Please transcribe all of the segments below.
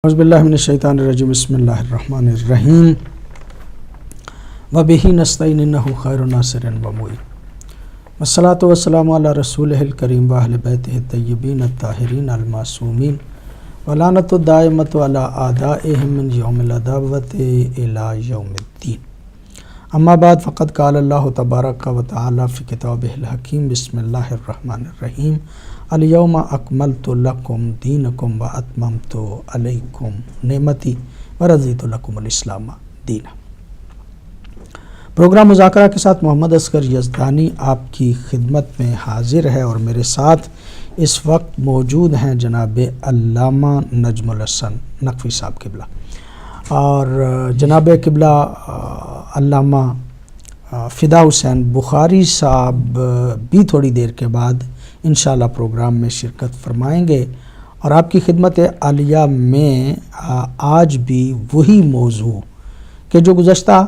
اعوذ باللہ من الشیطان الرجیم بسم اللہ الرحمن الرحیم وبہ نستعین انہ خیر ناصر و معین والصلاۃ والسلام علی رسولہ الکریم واہل بیتہ الطیبین الطاہرین المعصومین ولعنۃ الدائمۃ علی اعدائہم من یوم العداوۃ الی یوم الدین اما بعد فقد قال اللہ تبارک و تعالی فی کتابہ الحکیم بسم اللہ الرحمن الرحیم الیوم اکملت لکم دینکم و اتممت علیکم نعمتی و رضیت لکم الاسلام دینا۔ پروگرام مذاکرہ کے ساتھ محمد اصغر یزدانی آپ کی خدمت میں حاضر ہے، اور میرے ساتھ اس وقت موجود ہیں جناب علامہ نجم الحسن نقوی صاحب قبلہ، اور جناب قبلہ علامہ فدا حسین بخاری صاحب بھی تھوڑی دیر کے بعد انشاءاللہ پروگرام میں شرکت فرمائیں گے، اور آپ کی خدمت عالیہ میں آج بھی وہی موضوع کہ جو گزشتہ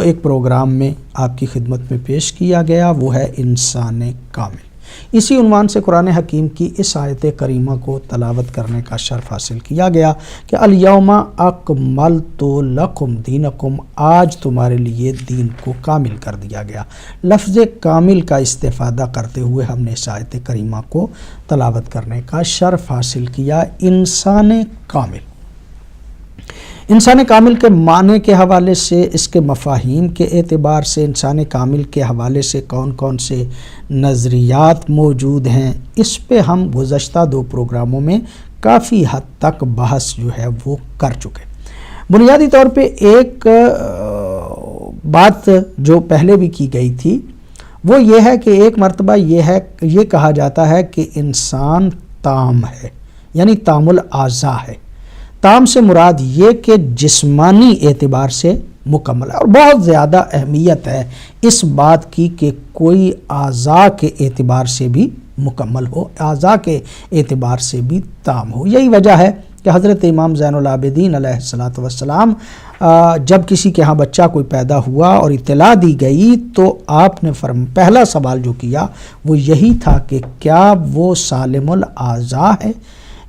ایک پروگرام میں آپ کی خدمت میں پیش کیا گیا وہ ہے انسان کامل۔ اسی عنوان سے قرآن حکیم کی اس آیت کریمہ کو تلاوت کرنے کا شرف حاصل کیا گیا کہ الیوم اکملت لکم دینکم، آج تمہارے لیے دین کو کامل کر دیا گیا۔ لفظ کامل کا استفادہ کرتے ہوئے ہم نے اس آیت کریمہ کو تلاوت کرنے کا شرف حاصل کیا۔ انسان کامل، انسان کامل کے معنی کے حوالے سے، اس کے مفاہیم کے اعتبار سے، انسان کامل کے حوالے سے کون کون سے نظریات موجود ہیں، اس پہ ہم گزشتہ 2 پروگراموں میں کافی حد تک بحث جو ہے وہ کر چکے۔ بنیادی طور پہ ایک بات جو پہلے بھی کی گئی تھی وہ یہ ہے کہ ایک مرتبہ یہ کہا جاتا ہے کہ انسان تام ہے، یعنی تام الاعضاء ہے۔ تام سے مراد یہ کہ جسمانی اعتبار سے مکمل ہے، اور بہت زیادہ اہمیت ہے اس بات کی کہ کوئی اعضاء کے اعتبار سے بھی مکمل ہو، اعضاء کے اعتبار سے بھی تام ہو۔ یہی وجہ ہے کہ حضرت امام زین العابدین علیہ السلام جب کسی کے ہاں بچہ کوئی پیدا ہوا اور اطلاع دی گئی تو آپ نے پہلا سوال جو کیا وہ یہی تھا کہ کیا وہ سالم الاعضاء ہے،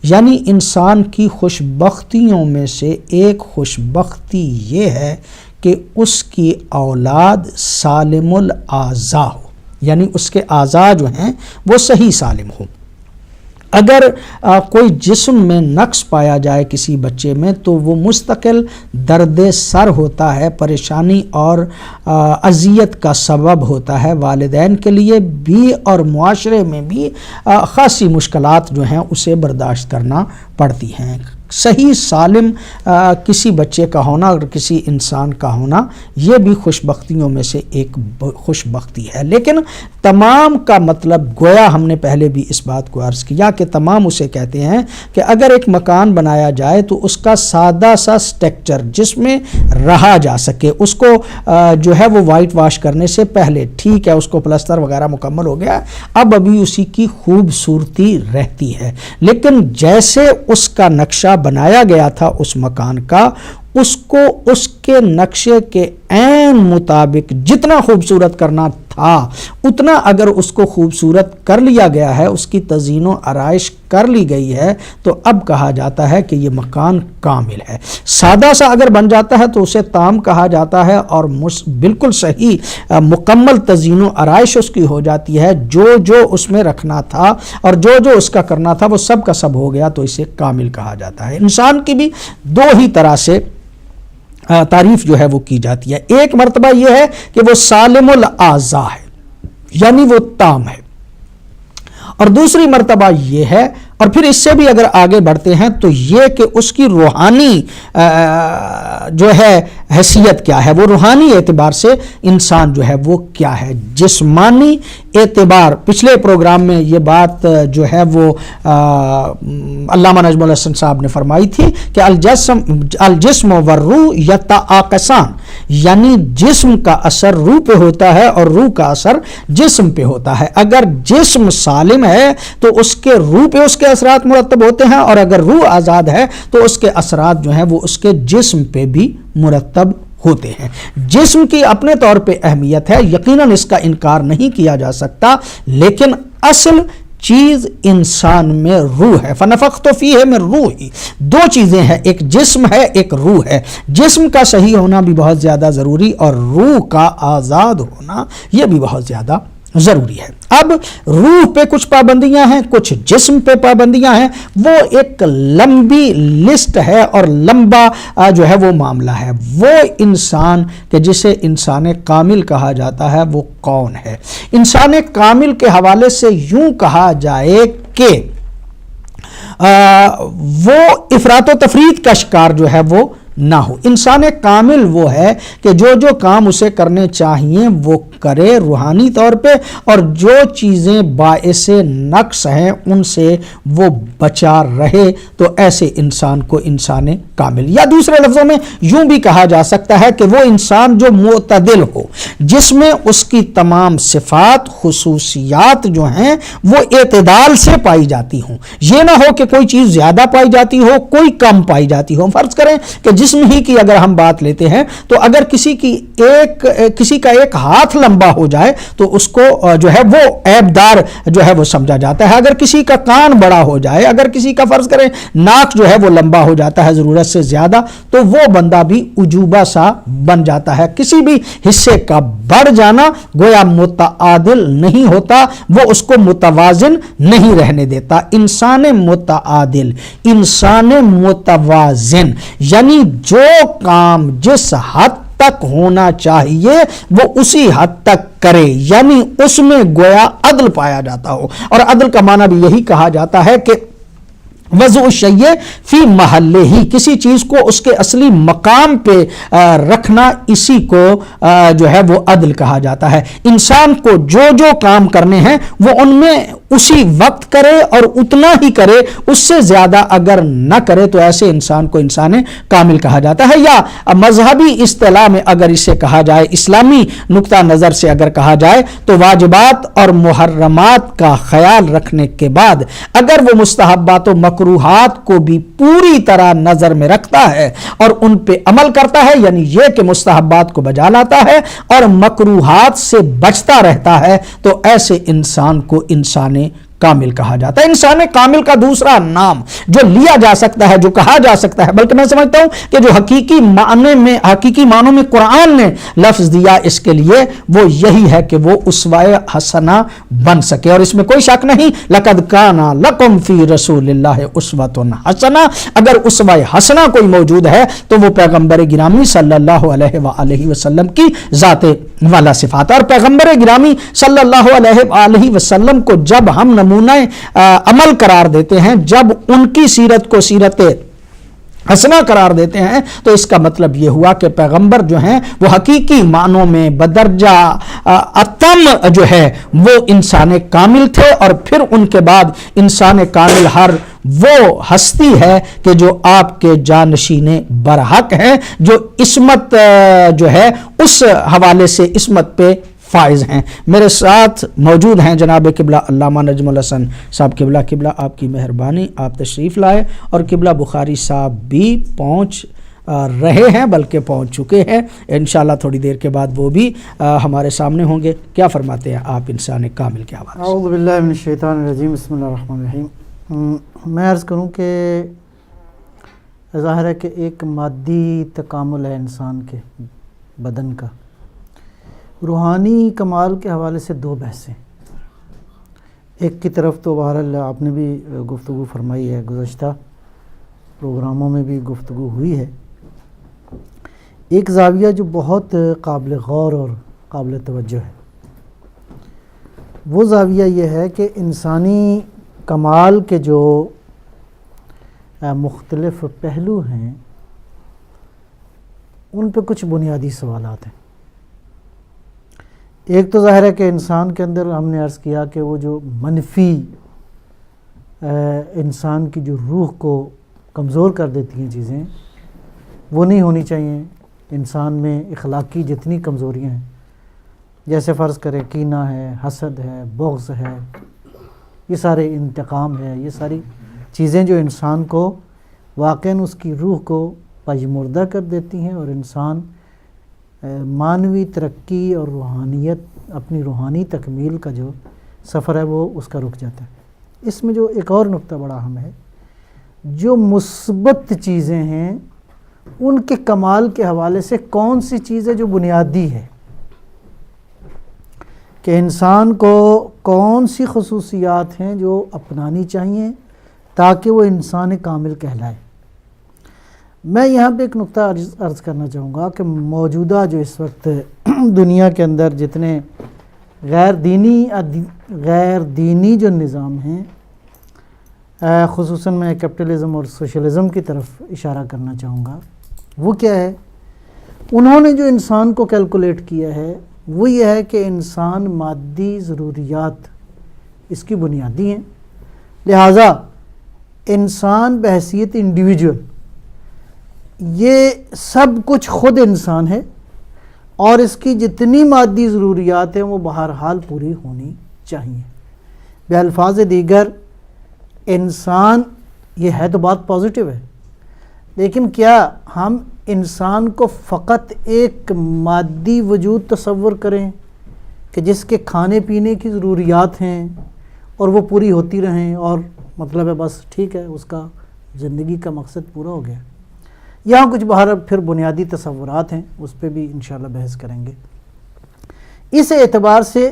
یعنی انسان کی خوش بختیوں میں سے ایک خوش بختی یہ ہے کہ اس کی اولاد سالم الاعضاء ہو، یعنی اس کے اعضاء جو ہیں وہ صحیح سالم ہوں۔ اگر کوئی جسم میں نقص پایا جائے کسی بچے میں تو وہ مستقل درد سر ہوتا ہے، پریشانی اور اذیت کا سبب ہوتا ہے والدین کے لیے بھی، اور معاشرے میں بھی خاصی مشکلات جو ہیں اسے برداشت کرنا پڑتی ہیں۔ صحیح سالم کسی بچے کا ہونا اور کسی انسان کا ہونا یہ بھی خوش بختیوں میں سے ایک خوش بختی ہے، لیکن تمام کا مطلب گویا ہم نے پہلے بھی اس بات کو عرض کیا کہ تمام اسے کہتے ہیں کہ اگر ایک مکان بنایا جائے تو اس کا سادہ سا سٹرکچر جس میں رہا جا سکے، اس کو جو ہے وہ وائٹ واش کرنے سے پہلے ٹھیک ہے، اس کو پلستر وغیرہ مکمل ہو گیا، اب ابھی اسی کی خوبصورتی رہتی ہے، لیکن جیسے اس کا نقشہ بنایا گیا تھا اس مکان کا، اس کو اس کے نقشے کے عین مطابق جتنا خوبصورت کرنا تھا اتنا اگر اس کو خوبصورت کر لیا گیا ہے، اس کی تزئین و آرائش کر لی گئی ہے، تو اب کہا جاتا ہے کہ یہ مکان کامل ہے۔ سادہ سا اگر بن جاتا ہے تو اسے تام کہا جاتا ہے، اور بالکل صحیح مکمل تزئین و آرائش اس کی ہو جاتی ہے، جو اس میں رکھنا تھا اور جو اس کا کرنا تھا وہ سب کا سب ہو گیا تو اسے کامل کہا جاتا ہے۔ انسان کی بھی 2 ہی طرح سے تعریف جو ہے وہ کی جاتی ہے۔ ایک مرتبہ یہ ہے کہ وہ سالم الاعضاء ہے، یعنی وہ تام ہے، اور دوسری مرتبہ یہ ہے، اور پھر اس سے بھی اگر آگے بڑھتے ہیں تو یہ کہ اس کی روحانی جو ہے حیثیت کیا ہے، وہ روحانی اعتبار سے انسان جو ہے وہ کیا ہے۔ جسمانی اعتبار، پچھلے پروگرام میں یہ بات جو ہے وہ علامہ نجم الحسن صاحب نے فرمائی تھی کہ الجسم والروح یتعاکسان، یعنی جسم کا اثر روح پہ ہوتا ہے اور روح کا اثر جسم پہ ہوتا ہے۔ اگر جسم سالم ہے تو اس کے روح پہ اس کے اثرات مرتب ہوتے ہیں، اور اگر روح آزاد ہے تو اس کے اثرات جو ہیں وہ اس کے جسم پہ بھی مرتب ہوتے ہیں۔ جسم کی اپنے طور پہ اہمیت ہے، یقیناً اس کا انکار نہیں کیا جا سکتا، لیکن اصل چیز انسان میں روح ہے. فنفخت فیہ من روحی، دو چیزیں ہیں، ایک جسم ہے ایک روح ہے. جسم کا صحیح ہونا بھی بہت زیادہ ضروری اور روح کا آزاد ہونا یہ بھی بہت زیادہ ضروری ہے. اب روح پہ کچھ پابندیاں ہیں، کچھ جسم پہ پابندیاں ہیں. وہ ایک لمبی لسٹ ہے اور لمبا جو ہے وہ معاملہ ہے. وہ انسان کہ جسے انسان کامل کہا جاتا ہے وہ کون ہے؟ انسان کامل کے حوالے سے یوں کہا جائے کہ وہ افراط و تفریط کا شکار جو ہے وہ نہ ہو. انسان کامل وہ ہے کہ جو کام اسے کرنے چاہیے وہ کرے روحانی طور پہ، اور جو چیزیں باعث نقص ہیں ان سے وہ بچا رہے. تو ایسے انسان کو انسان کامل، یا دوسرے لفظوں میں یوں بھی کہا جا سکتا ہے کہ وہ انسان جو معتدل ہو، جس میں اس کی تمام صفات خصوصیات جو ہیں وہ اعتدال سے پائی جاتی ہوں. یہ نہ ہو کہ کوئی چیز زیادہ پائی جاتی ہو کوئی کم پائی جاتی ہو. فرض کریں کہ جسم ہی کی اگر ہم بات لیتے ہیں تو اگر کسی کا ایک ہاتھ لمبا ہو جائے تو اس کو جو ہے وہ عیب دار جو ہے وہ سمجھا جاتا ہے. اگر کسی کا کان بڑا ہو جائے، اگر کسی کا فرض کریں ناک جو ہے وہ لمبا ہو جاتا ہے ضرورت سے زیادہ، تو وہ بندہ بھی عجوبہ سا بن جاتا ہے. کسی بھی حصے کا بڑھ جانا گویا متعادل نہیں ہوتا، وہ اس کو متوازن نہیں رہنے دیتا. انسان متعادل، انسان متوازن، یعنی جو کام جس حد تک ہونا چاہیے وہ اسی حد تک کرے، یعنی اس میں گویا عدل پایا جاتا ہو. اور عدل کا معنی بھی یہی کہا جاتا ہے کہ وضع الشیء فی محلہ ہی، کسی چیز کو اس کے اصلی مقام پہ رکھنا، اسی کو جو ہے وہ عدل کہا جاتا ہے. انسان کو جو کام کرنے ہیں وہ ان میں اسی وقت کرے اور اتنا ہی کرے، اس سے زیادہ اگر نہ کرے تو ایسے انسان کو انسان کامل کہا جاتا ہے. یا مذہبی اصطلاح میں اگر اسے کہا جائے، اسلامی نقطہ نظر سے اگر کہا جائے تو واجبات اور محرمات کا خیال رکھنے کے بعد اگر وہ مستحبات و مکروہات کو بھی پوری طرح نظر میں رکھتا ہے اور ان پہ عمل کرتا ہے، یعنی یہ کہ مستحبات کو بجا لاتا ہے اور مکروہات سے بچتا رہتا ہے، تو ایسے انسان کو انسان کامل کہا جاتا ہے. انسان کامل کا دوسرا نام جو لیا جا سکتا ہے، جو کہا جا سکتا ہے، بلکہ میں سمجھتا ہوں کہ جو حقیقی معنوں میں قرآن نے لفظ دیا اس کے لیے وہ یہی ہے کہ وہ اسوہ حسنہ بن سکے. اور اس میں کوئی شک نہیں، لقد کان لکم فی رسول اللہ اسوۃ حسنہ، اگر اسوہ حسنہ کوئی موجود ہے تو وہ پیغمبر گرامی صلی اللہ علیہ وآلہ وسلم کی ذات والا صفات. اور پیغمبر گرامی صلی اللہ علیہ وآلہ وسلم کو جب ہم نمونہ عمل قرار دیتے ہیں، جب ان کی سیرت کو سیرت حسنہ قرار دیتے ہیں، تو اس کا مطلب یہ ہوا کہ پیغمبر جو ہیں وہ حقیقی معنوں میں بدرجہ اتم جو ہے وہ انسان کامل تھے. اور پھر ان کے بعد انسان کامل ہر وہ ہستی ہے کہ جو آپ کے جانشین برحق ہیں، جو عصمت جو ہے اس حوالے سے عصمت پہ فائز ہیں. میرے ساتھ موجود ہیں جناب قبلہ علامہ نجم الحسن صاحب. قبلہ آپ کی مہربانی، آپ تشریف لائے، اور قبلہ بخاری صاحب بھی پہنچ رہے ہیں بلکہ پہنچ چکے ہیں. انشاءاللہ تھوڑی دیر کے بعد وہ بھی ہمارے سامنے ہوں گے. کیا فرماتے ہیں آپ انسان کامل کے حوالے سے؟ اعوذ باللہ من الشیطان الرجیم، بسم اللہ الرحمن الرحیم. میں عرض کروں کہ ظاہر ہے کہ ایک مادی تکامل ہے انسان کے بدن کا. روحانی کمال کے حوالے سے دو بحثیں. ایک کی طرف تو بہرحال آپ نے بھی گفتگو فرمائی ہے، گزشتہ پروگراموں میں بھی گفتگو ہوئی ہے. ایک زاویہ جو بہت قابل غور اور قابل توجہ ہے، وہ زاویہ یہ ہے کہ انسانی کمال کے جو مختلف پہلو ہیں ان پہ کچھ بنیادی سوالات ہیں. ایک تو ظاہر ہے کہ انسان کے اندر ہم نے عرض کیا کہ وہ جو منفی انسان کی جو روح کو کمزور کر دیتی ہیں چیزیں، وہ نہیں ہونی چاہیے. انسان میں اخلاقی جتنی کمزوریاں ہیں، جیسے فرض کرے کینہ ہے، حسد ہے، بغض ہے، یہ سارے انتقام ہے، یہ ساری چیزیں جو انسان کو واقعاً اس کی روح کو پژمردہ کر دیتی ہیں، اور انسان معنوی ترقی اور روحانیت، اپنی روحانی تکمیل کا جو سفر ہے وہ اس کا رک جاتا ہے. اس میں جو ایک اور نقطہ بڑا اہم ہے، جو مثبت چیزیں ہیں ان کے کمال کے حوالے سے کون سی چیز ہے جو بنیادی ہے، کہ انسان کو کون سی خصوصیات ہیں جو اپنانی چاہیے تاکہ وہ انسان کامل کہلائے۔ میں یہاں پہ ایک نقطہ عرض کرنا چاہوں گا کہ موجودہ جو اس وقت دنیا کے اندر جتنے غیر دینی جو نظام ہیں، خصوصاً میں کیپٹلزم اور سوشلزم کی طرف اشارہ کرنا چاہوں گا، وہ کیا ہے؟ انہوں نے جو انسان کو کیلکولیٹ کیا ہے وہ یہ ہے کہ انسان مادی ضروریات اس کی بنیادی ہیں، لہٰذا انسان بحیثیت انڈیویجول یہ سب کچھ خود انسان ہے، اور اس کی جتنی مادی ضروریات ہیں وہ بہرحال پوری ہونی چاہیے۔ بالفاظ دیگر انسان، یہ ہے تو بات پازیٹیو ہے، لیکن کیا ہم انسان کو فقط ایک مادی وجود تصور کریں کہ جس کے کھانے پینے کی ضروریات ہیں اور وہ پوری ہوتی رہیں اور مطلب ہے بس ٹھیک ہے، اس کا زندگی کا مقصد پورا ہو گیا؟ یہاں کچھ باہر پھر بنیادی تصورات ہیں، اس پہ بھی انشاءاللہ بحث کریں گے۔ اس اعتبار سے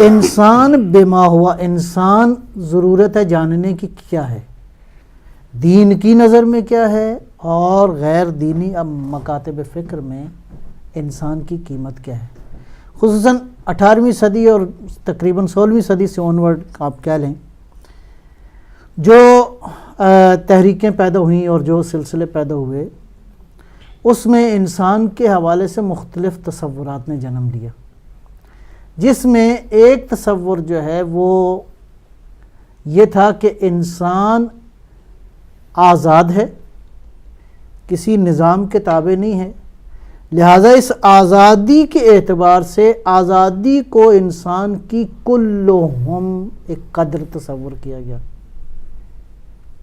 انسان بما ہوا، انسان ضرورت ہے جاننے کی کیا ہے، دین کی نظر میں کیا ہے اور غیر دینی مکاتب فکر میں انسان کی قیمت کیا ہے۔ خصوصاً 18ویں صدی اور تقریباً 16ویں صدی سے آنورڈ آپ کہہ لیں، جو تحریکیں پیدا ہوئیں اور جو سلسلے پیدا ہوئے، اس میں انسان کے حوالے سے مختلف تصورات نے جنم لیا، جس میں ایک تصور جو ہے وہ یہ تھا کہ انسان آزاد ہے، کسی نظام کے تابع نہیں ہے، لہٰذا اس آزادی کے اعتبار سے آزادی کو انسان کی کلہم ایک قدر تصور کیا گیا،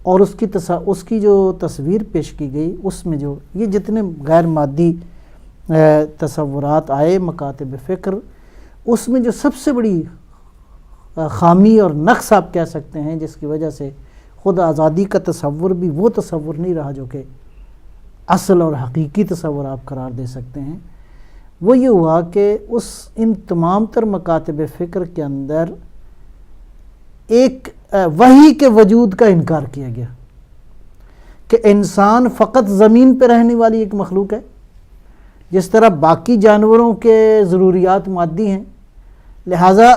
اور اس کی جو تصویر پیش کی گئی، اس میں جو یہ جتنے غیر مادی تصورات آئے مکاتب فکر، اس میں جو سب سے بڑی خامی اور نقص آپ کہہ سکتے ہیں جس کی وجہ سے خود آزادی کا تصور بھی وہ تصور نہیں رہا جو کہ اصل اور حقیقی تصور آپ قرار دے سکتے ہیں، وہ یہ ہوا کہ ان تمام تر مکاتب فکر کے اندر ایک وحی کے وجود کا انکار کیا گیا کہ انسان فقط زمین پہ رہنے والی ایک مخلوق ہے، جس طرح باقی جانوروں کے ضروریات مادی ہیں، لہٰذا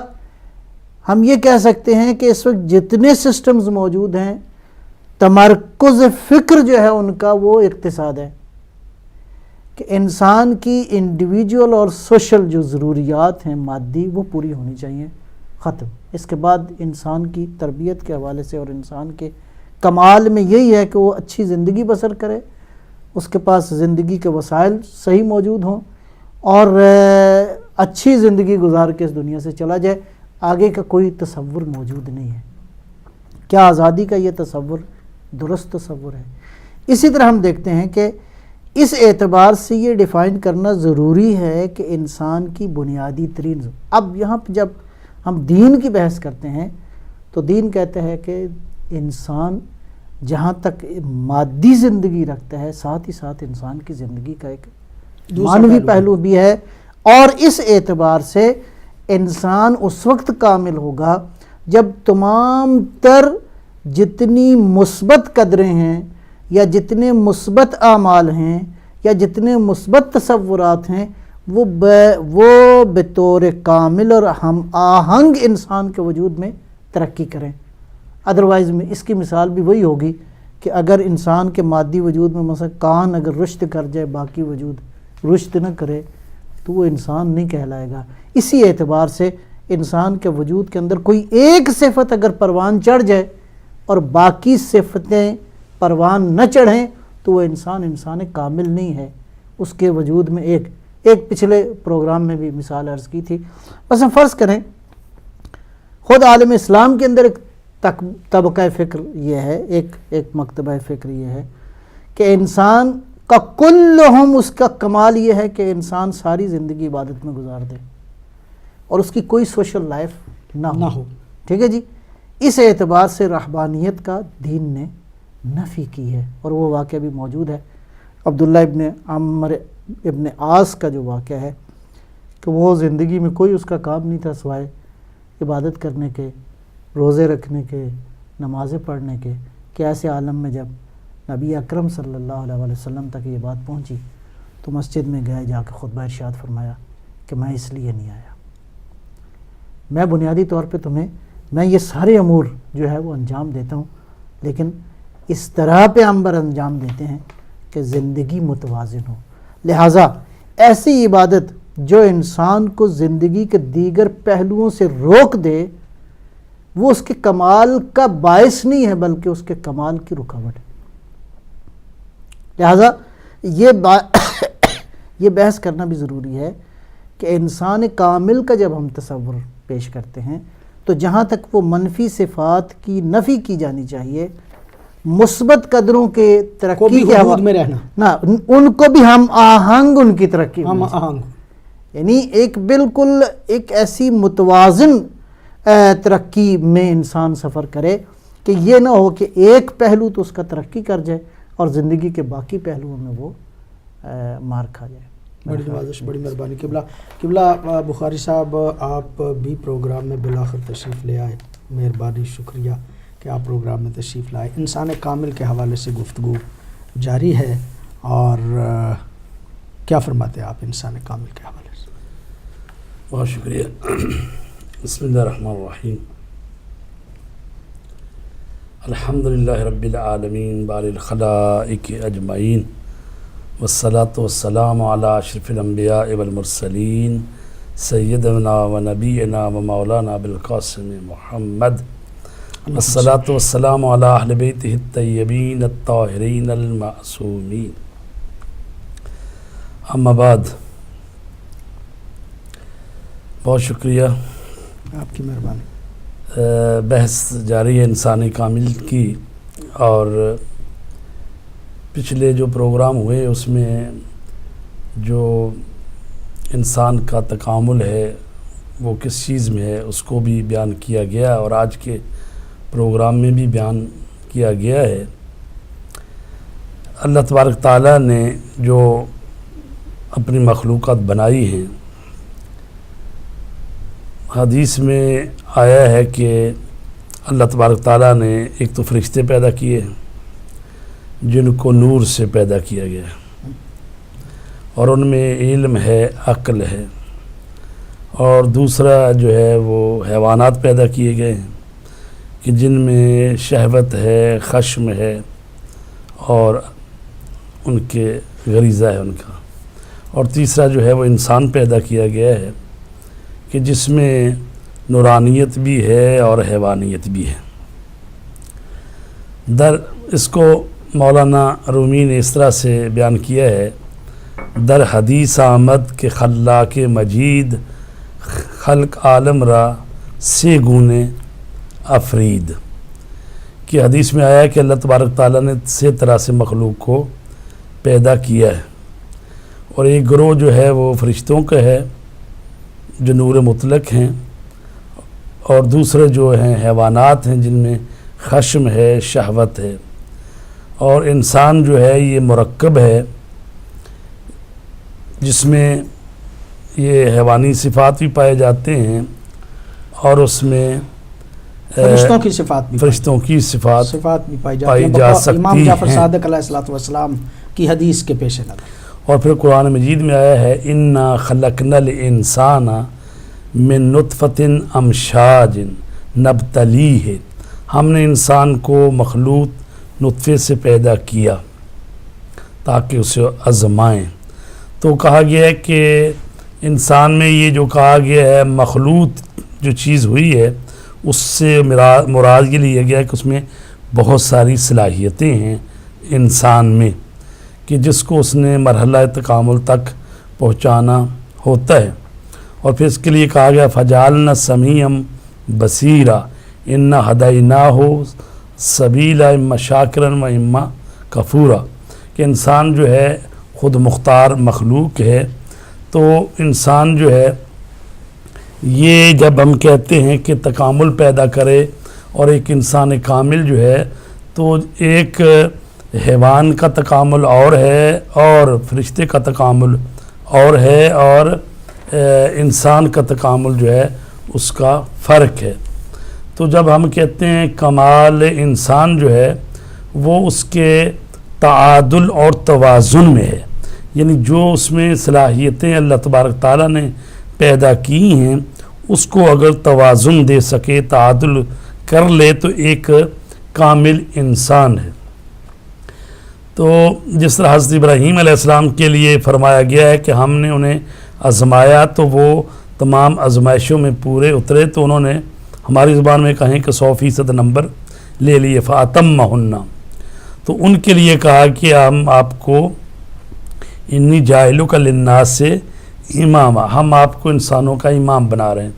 ہم یہ کہہ سکتے ہیں کہ اس وقت جتنے سسٹمز موجود ہیں، تمرکز فکر جو ہے ان کا وہ اقتصاد ہے کہ انسان کی انڈیویجول اور سوشل جو ضروریات ہیں مادی، وہ پوری ہونی چاہیے، ختم۔ اس کے بعد انسان کی تربیت کے حوالے سے اور انسان کے کمال میں یہی ہے کہ وہ اچھی زندگی بسر کرے، اس کے پاس زندگی کے وسائل صحیح موجود ہوں اور اچھی زندگی گزار کے اس دنیا سے چلا جائے، آگے کا کوئی تصور موجود نہیں ہے۔ کیا آزادی کا یہ تصور درست تصور ہے؟ اسی طرح ہم دیکھتے ہیں کہ اس اعتبار سے یہ ڈیفائن کرنا ضروری ہے کہ انسان کی بنیادی ترین، اب یہاں پہ جب ہم دین کی بحث کرتے ہیں تو دین کہتا ہے کہ انسان جہاں تک مادی زندگی رکھتا ہے، ساتھ ہی ساتھ انسان کی زندگی کا ایک معنوی پہلو بھی ہے، اور اس اعتبار سے انسان اس وقت کامل ہوگا جب تمام تر جتنی مثبت قدریں ہیں یا جتنے مثبت اعمال ہیں یا جتنے مثبت تصورات ہیں وہ بطور کامل اور ہم آہنگ انسان کے وجود میں ترقی کریں۔ ادروائز میں اس کی مثال بھی وہی ہوگی کہ اگر انسان کے مادی وجود میں مثلا کان اگر رشت کر جائے، باقی وجود رشت نہ کرے، تو وہ انسان نہیں کہلائے گا۔ اسی اعتبار سے انسان کے وجود کے اندر کوئی ایک صفت اگر پروان چڑھ جائے اور باقی صفتیں پروان نہ چڑھیں تو وہ انسان کامل نہیں ہے۔ اس کے وجود میں ایک پچھلے پروگرام میں بھی مثال عرض کی تھی، بس ہم فرض کریں خود عالم اسلام کے اندر ایک طبقہ فکر یہ ہے، ایک مکتبہ فکر یہ ہے کہ انسان کا کلہم، اس کا کمال یہ ہے کہ انسان ساری زندگی عبادت میں گزار دے اور اس کی کوئی سوشل لائف نہ ہو۔ ٹھیک ہے جی، اس اعتبار سے رہبانیت کا دین نے نفی کی ہے، اور وہ واقعہ بھی موجود ہے۔ عبداللہ ابن عمر ابن عاص کا جو واقعہ ہے کہ وہ زندگی میں کوئی اس کا کام نہیں تھا سوائے عبادت کرنے کے، روزے رکھنے کے، نمازیں پڑھنے کے، کہ ایسے عالم میں جب نبی اکرم صلی اللہ علیہ وسلم تک یہ بات پہنچی تو مسجد میں گئے، جا کے خطبہ ارشاد فرمایا کہ میں اس لیے نہیں آیا، میں بنیادی طور پہ تمہیں میں یہ سارے امور جو ہے وہ انجام دیتا ہوں، لیکن اس طرح پہ ہم انجام دیتے ہیں کہ زندگی متوازن ہو۔ لہٰذا ایسی عبادت جو انسان کو زندگی کے دیگر پہلوؤں سے روک دے، وہ اس کے کمال کا باعث نہیں ہے بلکہ اس کے کمال کی رکاوٹ ہے۔ لہٰذا یہ بحث کرنا بھی ضروری ہے کہ انسان کامل کا جب ہم تصور پیش کرتے ہیں تو جہاں تک وہ منفی صفات کی نفی کی جانی چاہیے، مثبت قدروں کے ترقی کے حدود میں رہنا، نہ ان کو بھی ہم آہنگ ان کی ترقی ہم آہنگ، یعنی ایک بالکل ایک ایسی متوازن ترقی میں انسان سفر کرے کہ یہ نہ ہو کہ ایک پہلو تو اس کا ترقی کر جائے اور زندگی کے باقی پہلوؤں میں وہ مار کھا جائے۔ بڑی نوازش، بڑی مہربانی۔ قبلہ بخاری صاحب، آپ بھی پروگرام میں بالآخر تشریف لے آئے، مہربانی، شکریہ کہ آپ پروگرام میں تشریف لائے۔ انسان کامل کے حوالے سے گفتگو جاری ہے، اور کیا فرماتے ہیں آپ انسان کامل کے حوالے سے؟ بہت شکریہ۔ بسم اللہ الرحمن الرحیم۔ الحمدللہ رب العالمین بار الخلائق اجمعین، والصلاة والسلام علی اشرف الانبیاء والمرسلین، سیدنا و نبینا و مولانا ابوالقاسم محمد، والصلاة والسلام علی اہل بیتہ الطیبین الطاہرین المعصومین۔ اما بعد، بہت شکریہ، آپ کی مہربانی۔ بحث جاری ہے انسانی کامل کی، اور پچھلے جو پروگرام ہوئے اس میں جو انسان کا تکامل ہے وہ کس چیز میں ہے اس کو بھی بیان کیا گیا، اور آج کے پروگرام میں بھی بیان کیا گیا ہے۔ اللہ تبارک تعالیٰ نے جو اپنی مخلوقات بنائی ہیں، حدیث میں آیا ہے کہ اللہ تبارک تعالیٰ نے ایک تو فرشتے پیدا کیے جن کو نور سے پیدا کیا گیا ہے، اور ان میں علم ہے، عقل ہے، اور دوسرا جو ہے وہ حیوانات پیدا کیے گئے ہیں کہ جن میں شہوت ہے، خشم ہے، اور ان کے غریزہ ہے ان کا، اور تیسرا جو ہے وہ انسان پیدا کیا گیا ہے کہ جس میں نورانیت بھی ہے اور حیوانیت بھی ہے۔ اس کو مولانا رومی نے اس طرح سے بیان کیا ہے: در حدیث آمد کے خلاق مجید، خلق عالم را سے گونے افرید، کہ حدیث میں آیا ہے کہ اللہ تبارک تعالیٰ نے سے طرح سے مخلوق کو پیدا کیا ہے، اور ایک گروہ جو ہے وہ فرشتوں کا ہے جو نور مطلق ہیں، اور دوسرے جو ہیں حیوانات ہیں جن میں خشم ہے، شہوت ہے، اور انسان جو ہے یہ مرکب ہے جس میں یہ حیوانی صفات بھی پائے جاتے ہیں، اور اس میں فرشتوں کی صفات بھی بھی پائی جا جاتی ہیں، سکتی امام جعفر ہیں، صادق علیہ الصلوۃ والسلام کی حدیث کے پیش نظر۔ اور پھر قرآن مجید میں آیا ہے: اِنَّا خَلَقْنَا الْإِنسَانَ مِن نُطْفَةٍ أَمْشَاجٍ نَبْتَلِيهِ، ہم نے انسان کو مخلوط نطفے سے پیدا کیا تاکہ اسے آزمائیں۔ تو کہا گیا ہے کہ انسان میں یہ جو کہا گیا ہے مخلوط جو چیز ہوئی ہے اس سے مراد یہ لیا گیا ہے کہ اس میں بہت ساری صلاحیتیں ہیں انسان میں کہ جس کو اس نے مرحلہ تکامل تک پہنچانا ہوتا ہے، اور پھر اس کے لیے کہا گیا فجعلنا سمیعا بصیرا انا ہدیناہ سبیلا اما شاکرا و اما کفورا، کہ انسان جو ہے خود مختار مخلوق ہے۔ تو انسان جو ہے یہ جب ہم کہتے ہیں کہ تکامل پیدا کرے اور ایک انسان کامل جو ہے تو ایک حیوان کا تکامل اور ہے اور فرشتے کا تکامل اور ہے اور انسان کا تکامل جو ہے اس کا فرق ہے. تو جب ہم کہتے ہیں کمال انسان جو ہے وہ اس کے تعادل اور توازن میں ہے، یعنی جو اس میں صلاحیتیں اللہ تبارک تعالیٰ نے پیدا کی ہیں اس کو اگر توازن دے سکے، تعادل کر لے تو ایک کامل انسان ہے. تو جس طرح حضرت ابراہیم علیہ السلام کے لیے فرمایا گیا ہے کہ ہم نے انہیں آزمایا تو وہ تمام آزمائشوں میں پورے اترے، تو انہوں نے ہماری زبان میں کہیں کہ 100% نمبر لے لیے، فَأَتَمَّهُنَّ. تو ان کے لیے کہا کہ ہم آپ کو انی جاعلک للناس سے امام، ہم آپ کو انسانوں کا امام بنا رہے ہیں.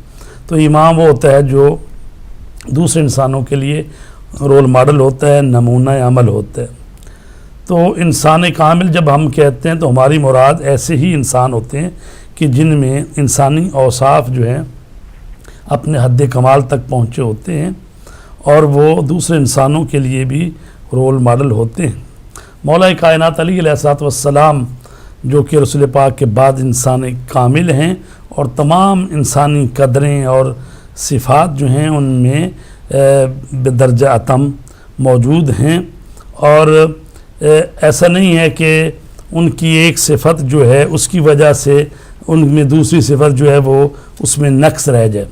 تو امام وہ ہوتا ہے جو دوسرے انسانوں کے لیے رول ماڈل ہوتا ہے، نمونہ عمل ہوتا ہے. تو انسان کامل جب ہم کہتے ہیں تو ہماری مراد ایسے ہی انسان ہوتے ہیں کہ جن میں انسانی اوصاف جو ہیں اپنے حد کمال تک پہنچے ہوتے ہیں اور وہ دوسرے انسانوں کے لیے بھی رول ماڈل ہوتے ہیں. مولا کائنات علی علیہ الصلوۃ والسلام جو کہ رسول پاک کے بعد انسان کامل ہیں اور تمام انسانی قدریں اور صفات جو ہیں ان میں بدرجہ اتم موجود ہیں، اور ایسا نہیں ہے کہ ان کی ایک صفت جو ہے اس کی وجہ سے ان میں دوسری صفت جو ہے وہ اس میں نقص رہ جائے.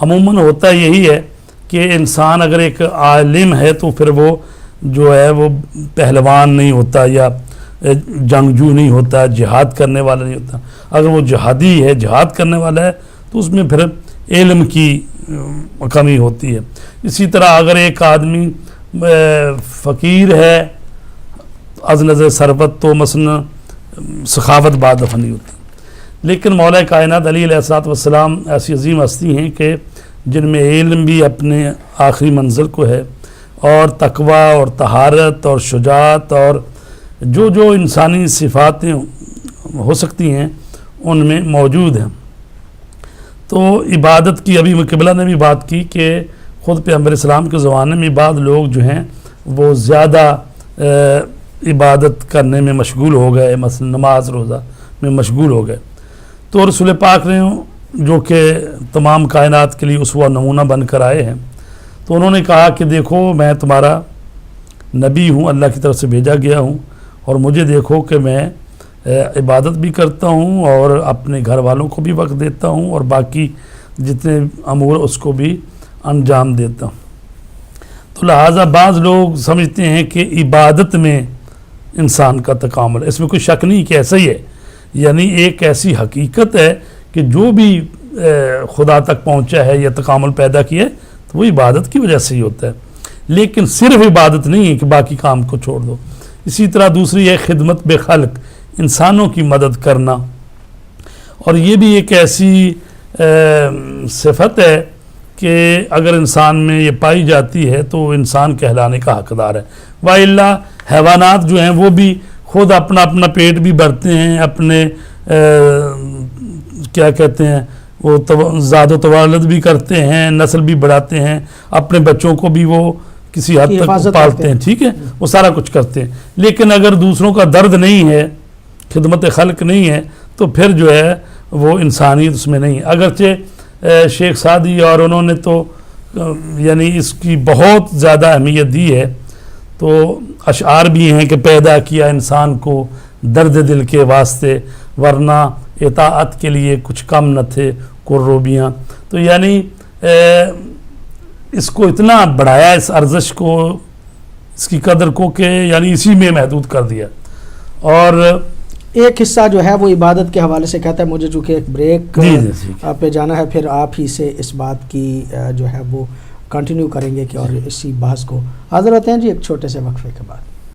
عموماً ہوتا یہی ہے کہ انسان اگر ایک عالم ہے تو پھر وہ جو ہے وہ پہلوان نہیں ہوتا یا جنگجو نہیں ہوتا، جہاد کرنے والا نہیں ہوتا. اگر وہ جہادی ہے، جہاد کرنے والا ہے تو اس میں پھر علم کی کمی ہوتی ہے. اسی طرح اگر ایک آدمی فقیر ہے از نظر ثروت تو مثلا سخاوت بعد دفعہ نہیں ہوتی. لیکن مولا کائنات علی علیہ الصلوۃ والسلام ایسی عظیم ہستی ہیں کہ جن میں علم بھی اپنے آخری منزل کو ہے اور تقوی اور طہارت اور شجاعت اور جو جو انسانی صفاتیں ہو سکتی ہیں ان میں موجود ہیں. تو عبادت کی ابھی قبلہ نے بھی بات کی کہ خود پیغمبر اسلام کے زمانے میں بعض لوگ جو ہیں وہ زیادہ عبادت کرنے میں مشغول ہو گئے، مثلا نماز روزہ میں مشغول ہو گئے. تو رسول پاک نے جو کہ تمام کائنات کے لیے اسوہ نمونہ بن کر آئے ہیں تو انہوں نے کہا کہ دیکھو میں تمہارا نبی ہوں، اللہ کی طرف سے بھیجا گیا ہوں، اور مجھے دیکھو کہ میں عبادت بھی کرتا ہوں اور اپنے گھر والوں کو بھی وقت دیتا ہوں اور باقی جتنے امور اس کو بھی انجام دیتا ہوں. تو لہٰذا بعض لوگ سمجھتے ہیں کہ عبادت میں انسان کا تکامل، اس میں کوئی شک نہیں کہ ایسا ہی ہے، یعنی ایک ایسی حقیقت ہے کہ جو بھی خدا تک پہنچا ہے یا تکامل پیدا کیا ہے تو وہ عبادت کی وجہ سے ہی ہوتا ہے. لیکن صرف عبادت نہیں ہے کہ باقی کام کو چھوڑ دو. اسی طرح دوسری ہے خدمت بے خلق، انسانوں کی مدد کرنا، اور یہ بھی ایک ایسی صفت ہے کہ اگر انسان میں یہ پائی جاتی ہے تو انسان کہلانے کا حقدار ہے. وَإِلَّا حیوانات جو ہیں وہ بھی خود اپنا پیٹ بھی بھرتے ہیں، اپنے کیا کہتے ہیں وہ زاد و توالد بھی کرتے ہیں، نسل بھی بڑھاتے ہیں، اپنے بچوں کو بھی وہ کسی حد تک پالتے ہیں، ٹھیک ہے، وہ سارا کچھ کرتے ہیں. لیکن اگر دوسروں کا درد نہیں ہے، خدمت خلق نہیں ہے تو پھر جو ہے وہ انسانیت اس میں نہیں ہے. اگرچہ شیخ سعدی اور انہوں نے تو یعنی اس کی بہت زیادہ اہمیت دی ہے، تو اشعار بھی ہیں کہ پیدا کیا انسان کو درد دل کے واسطے، ورنہ اطاعت کے لیے کچھ کم نہ تھے قروبیاں. تو یعنی اس کو اتنا بڑھایا، اس ارزش کو، اس کی قدر کو، کہ یعنی اسی میں محدود کر دیا. اور ایک حصہ جو ہے وہ عبادت کے حوالے سے کہتا ہے، مجھے چونکہ ایک بریک پہ جانا ہے، پھر آپ ہی سے اس بات کی جو ہے وہ کنٹینیو کریں گے کہ اور اسی بحث کو حاضر ہوتے ہیں جی ایک چھوٹے سے وقفے کے بعد.